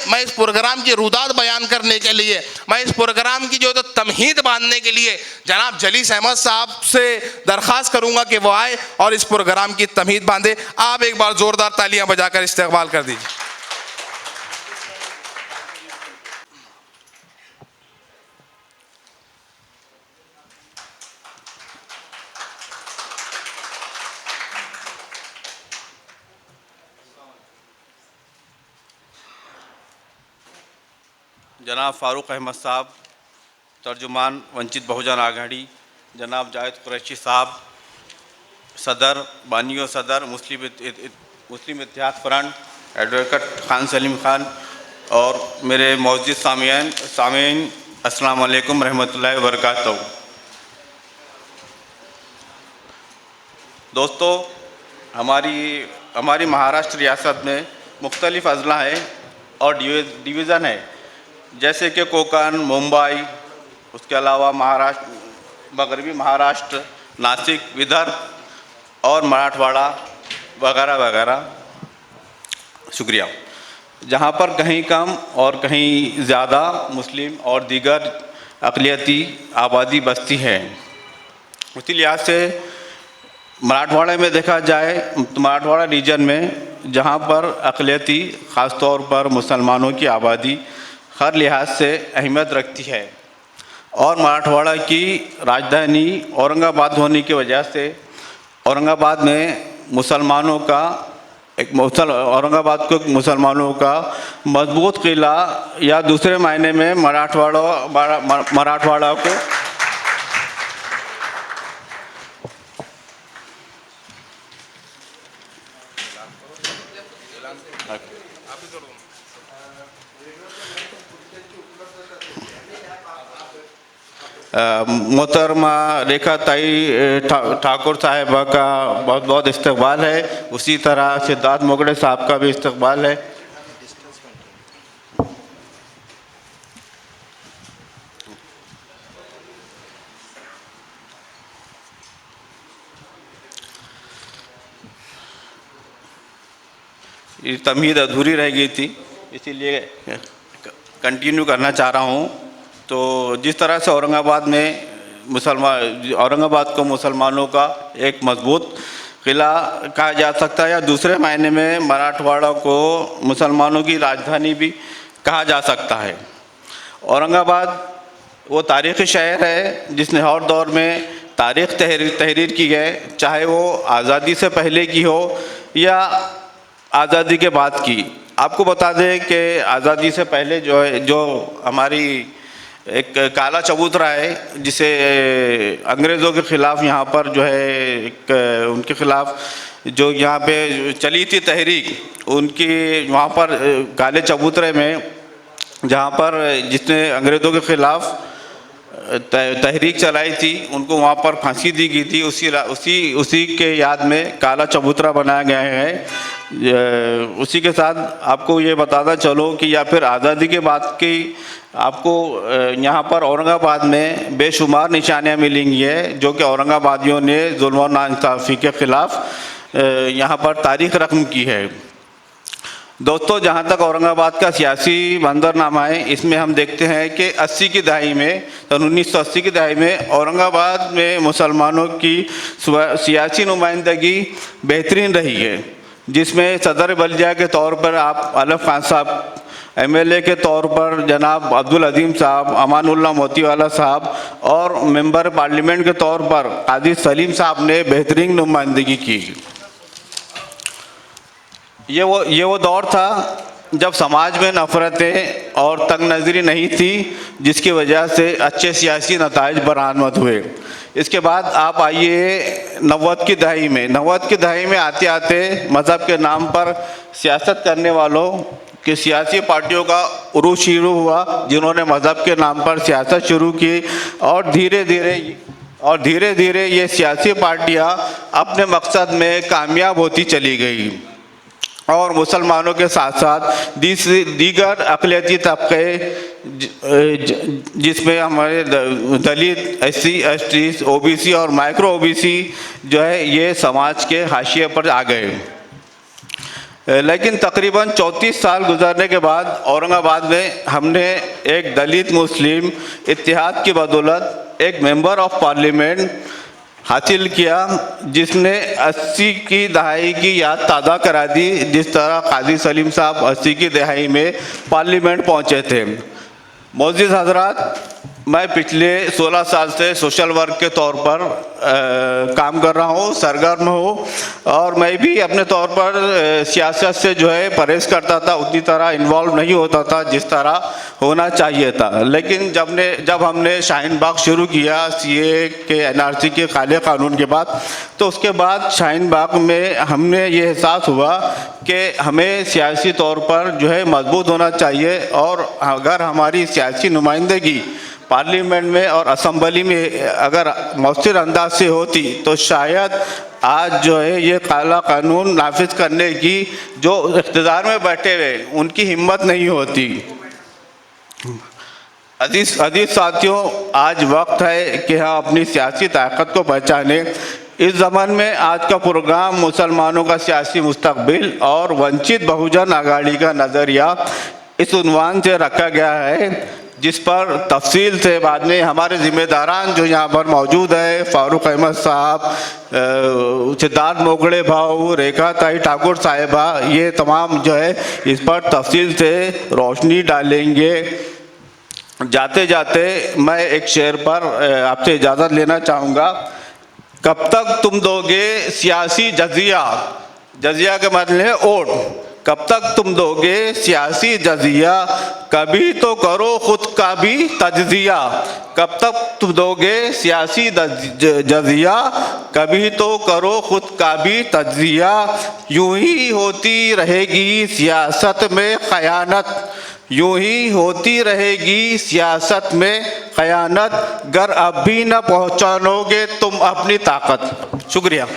मैं इस प्रोग्राम की रुदात बयान करने के लिए, मैं इस प्रोग्राम की जो तमहीद बांधने के लिए जनाब जलीस अहमद साहब से दरख्वास्त करूंगा कि वो आए और इस प्रोग्राम की तमहीद बांधे। आप एक बार जोरदार तालियां बजाकर इस्तकबाल कर दीजिए। जनाब फ़ारूक अहमद साहब, तर्जुमान वंचित बहुजन आघाड़ी, जनाब जावेद कुरैशी साहब, सदर बानियो सदर मुस्लिम इत्तेहाद फ्रंट एडवोकेट खान सलीम खान और मेरे मौजूद सामीन अस्सलाम वालेकुम रहमतुल्लाहि व बरकातहू। दोस्तों, हमारी महाराष्ट्र रियासत में मुख्तलिफ़ अजला हैं और डिवीज़न है, जैसे कि कोकण, मुंबई, उसके अलावा महाराष्ट्र, मगरबी महाराष्ट्र, नासिक, विदर्भ और मराठवाड़ा वगैरह वगैरह। शुक्रिया। जहाँ पर कहीं कम और कहीं ज़्यादा मुस्लिम और दीगर अक़लियती आबादी बसती है। उसी लिहाज से मराठवाड़ा में देखा जाए तो मराठवाड़ा रीजन में जहाँ पर अक़लियती ख़ास तौर पर मुसलमानों की आबादी हर लिहाज से अहमियत रखती है और मराठवाड़ा की राजधानी औरंगाबाद होने की वजह से औरंगाबाद में मुसलमानों का औरंगाबाद को मुसलमानों का मजबूत किला या दूसरे मायने में मराठवाड़ा को मोहतरमा रेखा ताई ठाकुर साहिबा का बहुत बहुत इस्तकबाल है। उसी तरह सिद्धार्थ मोगड़े साहब का भी इस्तकबाल है। ये तमहीद अधूरी रह गई थी, इसीलिए कंटिन्यू करना चाह रहा हूँ। तो जिस तरह से औरंगाबाद को मुसलमानों का एक मजबूत किला कहा जा सकता है या दूसरे मायने में मराठवाड़ा को मुसलमानों की राजधानी भी कहा जा सकता है। औरंगाबाद वो तारीख़ी शहर है जिसने हर दौर में तारीख़ तहरीर की है, चाहे वो आज़ादी से पहले की हो या आज़ादी के बाद की। आपको बता दें कि आज़ादी से पहले जो हमारी एक काला चबूतरा है, जिसे अंग्रेज़ों के ख़िलाफ़ यहाँ पर जो है उनके ख़िलाफ़ जो यहाँ पे चली थी तहरीक, उनकी वहाँ पर काले चबूतरे में जहाँ पर जिसने अंग्रेज़ों के ख़िलाफ़ तहरीक चलाई थी उनको वहाँ पर फांसी दी गई थी। उसी के याद में काला चबूतरा बनाया गया है। उसी के साथ आपको ये बताता चलो कि या फिर आज़ादी के बाद की आपको यहाँ पर औरंगाबाद में बेशुमार निशानियाँ मिलेंगी है जो कि औरंगाबादियों ने जुल्म और नाइंसाफ़ी के ख़िलाफ़ यहाँ पर तारीख़ रक़म की है। दोस्तों, जहाँ तक औरंगाबाद का सियासी मंजरनामा है, इसमें हम देखते हैं कि 80 की दहाई में, सन 1980 की दहाई में औरंगाबाद में मुसलमानों की सियासी नुमाइंदगी बेहतरीन रही है, जिसमें सदर बल्दिया के तौर पर आप अलफ खान साहब, MLA के तौर पर जनाब अब्दुल अजीम साहब, अमानुल्लाह मोतीवाला साहब और मेंबर पार्लियामेंट के तौर पर काजी सलीम साहब ने बेहतरीन नुमाइंदगी की। ये वो दौर था जब समाज में नफ़रतें और तंग नज़री नहीं थी, जिसकी वजह से अच्छे सियासी नताइज बरामद हुए। इसके बाद आप आइए 90 की दहाई में आते आते मज़हब के नाम पर सियासत करने वालों कि सियासी पार्टियों का उरूज शुरू हुआ, जिन्होंने मज़हब के नाम पर सियासत शुरू की और धीरे धीरे ये सियासी पार्टियां अपने मकसद में कामयाब होती चली गई और मुसलमानों के साथ साथ दीगर अक़लियती तबक़े, जिसमें हमारे दलित, SC, ST, OBC और माइक्रो OBC जो है ये समाज के हाशिए पर आ गए। लेकिन तकरीबन 34 साल गुजरने के बाद औरंगाबाद में हमने एक दलित मुस्लिम इत्तेहाद की बदौलत एक मेंबर ऑफ पार्लियामेंट हासिल किया, जिसने 80 की दहाई की याद ताज़ा करा दी, जिस तरह काजी सलीम साहब 80 की दहाई में पार्लियामेंट पहुंचे थे। मोअज़्ज़िज़ हज़रात, मैं पिछले 16 साल से सोशल वर्क के तौर पर काम कर रहा हूँ, सरगर्म हूँ, और मैं भी अपने तौर पर सियासत से जो है परहेज़ करता था, उतनी तरह इन्वॉल्व नहीं होता था जिस तरह होना चाहिए था। लेकिन जब हमने शाहीन बाग शुरू किया सीए के एनआरसी के काले कानून के बाद, तो उसके बाद शाहीन बाग में हमने ये एहसास हुआ कि हमें सियासी तौर पर जो है मजबूत होना चाहिए, और अगर हमारी सियासी नुमाइंदगी पार्लियामेंट में और असम्बली में अगर मौसर अंदाज से होती तो शायद आज जो है ये काला कानून नाफिज करने की जो इख्तिदार में बैठे हुए उनकी हिम्मत नहीं होती। अजीज साथियों, आज वक्त है कि हम अपनी सियासी ताकत को पहचाने। इस ज़माने में आज का प्रोग्राम मुसलमानों का सियासी मुस्तकबिल और वंचित बहुजन आघाड़ी का नज़रिया इस उन्वान से रखा गया है, जिस पर तफसील से बाद में हमारे ज़िम्मेदारान जो यहाँ पर मौजूद है, फारूक अहमद साहब, सिद्धार्थ मोगड़े भाऊ, रेखा ताई ठाकुर साहिबा, ये तमाम जो है इस पर तफसील से रोशनी डालेंगे। जाते जाते मैं एक शेर पर आपसे इजाज़त लेना चाहूँगा। कब तक तुम दोगे सियासी जजिया, जजिया का मतलब है वोट, कब तक तुम दोगे सियासी जजिया, कभी तो करो खुद का भी तजिया। कब तक तुम दोगे सियासी जजिया, कभी तो करो खुद का भी तजिया। यूं ही होती रहेगी सियासत में ख़यानत, यूं ही होती रहेगी सियासत में ख़यानत, गर अब भी न पहचानोगे तुम अपनी ताकत। शुक्रिया।